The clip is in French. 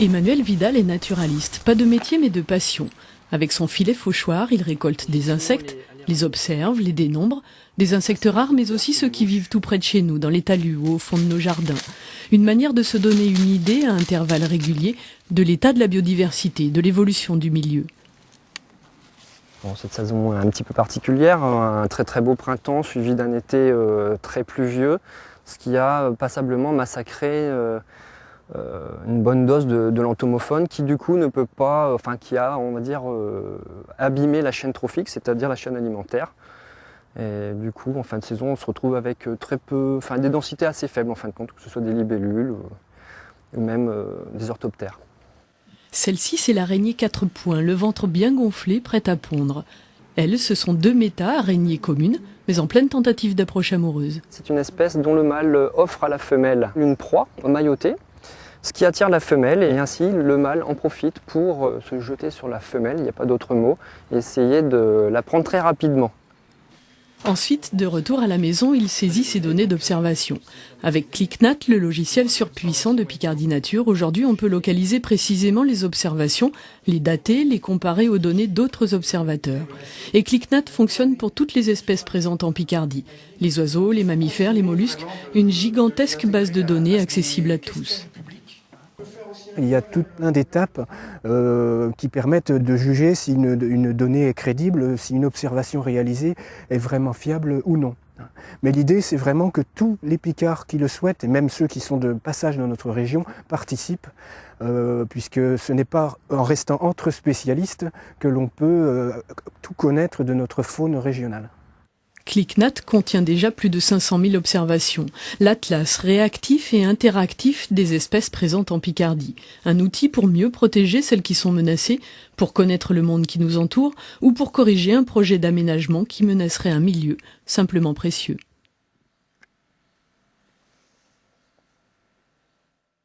Emmanuel Vidal est naturaliste, pas de métier mais de passion. Avec son filet fauchoir, il récolte des insectes, les observe, les dénombre, des insectes rares mais aussi ceux qui vivent tout près de chez nous, dans les talus ou au fond de nos jardins. Une manière de se donner une idée à intervalles réguliers de l'état de la biodiversité, de l'évolution du milieu. Bon, cette saison est un petit peu particulière, un très très beau printemps suivi d'un été très pluvieux, ce qui a passablement massacré une bonne dose de l'entomofaune qui du coup ne peut pas, qui a, on va dire, abîmé la chaîne trophique, c'est-à-dire la chaîne alimentaire. Et du coup, en fin de saison, on se retrouve avec très peu, des densités assez faibles en fin de compte, que ce soit des libellules ou même des orthoptères. Celle-ci, c'est l'araignée 4 points, le ventre bien gonflé, prête à pondre. Elles, ce sont deux méta-araignées communes, mais en pleine tentative d'approche amoureuse. C'est une espèce dont le mâle offre à la femelle une proie maillotée, ce qui attire la femelle et ainsi le mâle en profite pour se jeter sur la femelle, il n'y a pas d'autre mot, et essayer de la prendre très rapidement. Ensuite, de retour à la maison, il saisit ses données d'observation. Avec ClickNat, le logiciel surpuissant de Picardie Nature, aujourd'hui on peut localiser précisément les observations, les dater, les comparer aux données d'autres observateurs. Et ClickNat fonctionne pour toutes les espèces présentes en Picardie. Les oiseaux, les mammifères, les mollusques, une gigantesque base de données accessible à tous. Il y a tout plein d'étapes qui permettent de juger si une donnée est crédible, si une observation réalisée est vraiment fiable ou non. Mais l'idée, c'est vraiment que tous les Picards qui le souhaitent, et même ceux qui sont de passage dans notre région, participent, puisque ce n'est pas en restant entre spécialistes que l'on peut tout connaître de notre faune régionale. ClickNat contient déjà plus de 500 000 observations. L'atlas réactif et interactif des espèces présentes en Picardie. Un outil pour mieux protéger celles qui sont menacées, pour connaître le monde qui nous entoure ou pour corriger un projet d'aménagement qui menacerait un milieu simplement précieux.